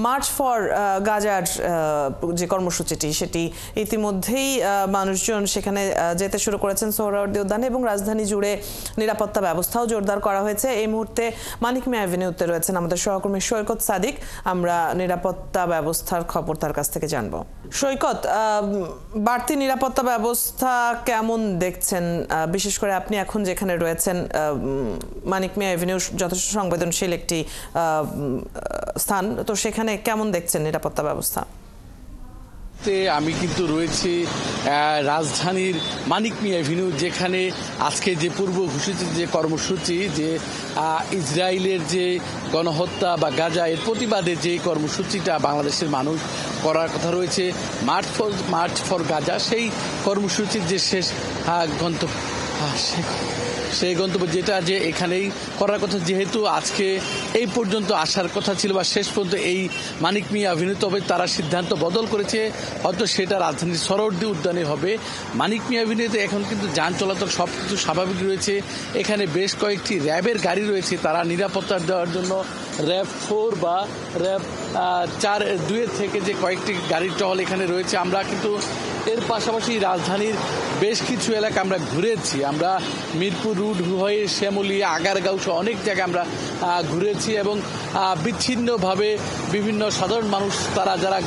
March for গাজার যে কর্মসূচিটি সেটি ইতিমধ্যেই মানুষজন সেখানে যেতে শুরু করেছেন সোহরাওয়ার্দী উদ্যানে এবং রাজধানী জুড়ে নিরাপত্তা ব্যবস্থাও জোরদার করা হয়েছে। এই মুহূর্তে মানিক মিয়া অ্যাভিনিউতে রয়েছেন আমাদের সহকর্মী সৈকত সাদিক। আমরা নিরাপত্তা ব্যবস্থার খবর তার কাছ থেকে জানবো। সৈকত, বাড়তি নিরাপত্তা ব্যবস্থা কেমন দেখছেন? বিশেষ করে আপনি এখন যেখানে রয়েছেন মানিক মিয়া অ্যাভিনিউ যথেষ্ট সংবেদনশীল একটি স্থান, তো সেখানে কেমন দেখছেন নিরাপত্তা ব্যবস্থা? আমি কিন্তু রয়েছি রাজধানীর মানিক মিয়া অ্যাভিনিউ, যেখানে আজকে যে পূর্ব ঘোষিত যে কর্মসূচি, যে ইসরায়েলের যে গণহত্যা বা গাজা এর প্রতিবাদে যে কর্মসূচিটা বাংলাদেশের মানুষ করার কথা রয়েছে, মার্চ ফর গাজা, সেই কর্মসূচির যে শেষ গন্তব্য সেই গন্তব্য যেটা যে এখানেই করার কথা, যেহেতু আজকে এই পর্যন্ত আসার কথা ছিল বা শেষ পর্যন্ত এই মানিক মিয়া অ্যাভিনিউ, তবে তারা সিদ্ধান্ত বদল করেছে, হয়তো সেটা রাজধানীর সোহরাওয়ার্দী উদ্যানে হবে। মানিক মিয়া অ্যাভিনিউতে এখন কিন্তু যান চলাচল সব কিছু স্বাভাবিক রয়েছে। এখানে বেশ কয়েকটি র্যাবের গাড়ি রয়েছে, তারা নিরাপত্তা দেওয়ার জন্য র্যাব 4 বা র্যাব 4-2 থেকে যে কয়েকটি গাড়ির টহল এখানে রয়েছে। আমরা কিন্তু এর পাশাপাশি রাজধানীর বেশ কিছু এলাকা আমরা ঘুরেছি। আমরা মিরপুর রোড হয়ে শ্যামলী, আগারগাঁও সহ অনেক জায়গায় আমরা ঘুরেছি এবং বিচ্ছিন্নভাবে বিভিন্ন সাধারণ মানুষ তারা যারা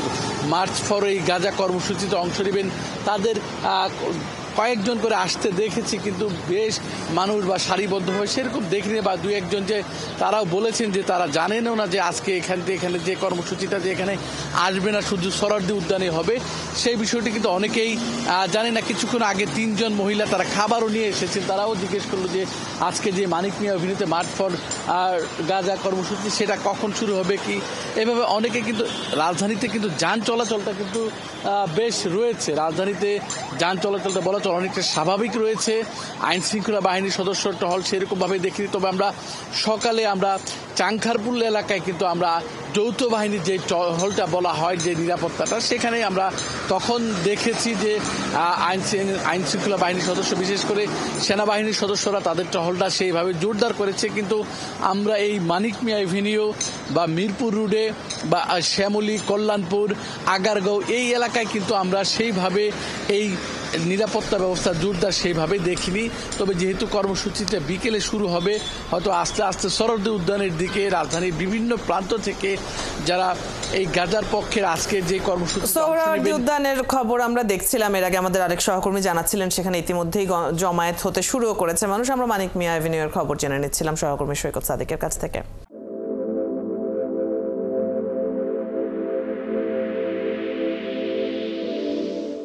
মার্চ ফর এই গাজা কর্মসূচিতে অংশ নেবেন তাদের কয়েকজন করে আসতে দেখেছি, কিন্তু বেশ মানুষ বা সারিবদ্ধভাবে সেরকম দেখিনি, বা দু একজন যে তারাও বলেছেন যে তারা জানেনও না যে আজকে এখানে যে কর্মসূচিটা যে এখানে আসবে না, শুধু সোহরাওয়ার্দী উদ্যানে হবে, সেই বিষয়টি কিন্তু অনেকেই জানে না। কিছুক্ষণ আগে 3 জন মহিলা তারা খাবারও নিয়ে এসেছেন, তারাও জিজ্ঞেস করলো যে আজকে যে মানিক মিয়া অ্যাভিনিউতে মার্চ ফর গাজা কর্মসূচি সেটা কখন শুরু হবে কি। এভাবে অনেকে কিন্তু রাজধানীতে কিন্তু যান চলাচলটা কিন্তু বেশ রয়েছে। রাজধানীতে যান চলাচলটা বলা অনেকটা স্বাভাবিক রয়েছে। আইন শৃঙ্খলা বাহিনীর সদস্য টহল সেরকমভাবে দেখিনি, তবে আমরা সকালে আমরা চাংখারপুল এলাকায় কিন্তু আমরা যৌথ বাহিনীর যে টহলটা বলা হয়, যে নিরাপত্তাটা, সেখানে আমরা তখন দেখেছি যে আইন শৃঙ্খলা বাহিনীর সদস্য, বিশেষ করে সেনাবাহিনীর সদস্যরা তাদের টহলটা সেইভাবে জোরদার করেছে। কিন্তু আমরা এই মানিক মিয়া অ্যাভিনিউ বা মিরপুর রোডে বা শ্যামলী, কল্যাণপুর, আগারগাঁও এই এলাকায় কিন্তু আমরা সেইভাবে এই নিরাপত্তা ব্যবস্থা জোরদার সেইভাবে দেখিনি। তবে যেহেতু কর্মসূচিটা বিকেলে শুরু হবে, হয়তো আস্তে আস্তে সোহরাওয়ার্দী উদ্যানের দিকে রাজধানীর বিভিন্ন প্রান্ত থেকে যারা এই গাজার পক্ষের আজকে যে কর্মসূচি, সোহরাওয়ার্দী উদ্যানের খবর আমরা দেখছিলাম এর আগে, আমাদের আরেক সহকর্মী জানাচ্ছিলেন সেখানে ইতিমধ্যেই জমায়েত হতে শুরু করেছে মানুষ। আমরা মানিক মিয়া অ্যাভিনিউয়ের খবর জেনে নিচ্ছিলাম সহকর্মী সৈকত সাদিকের কাছ থেকে।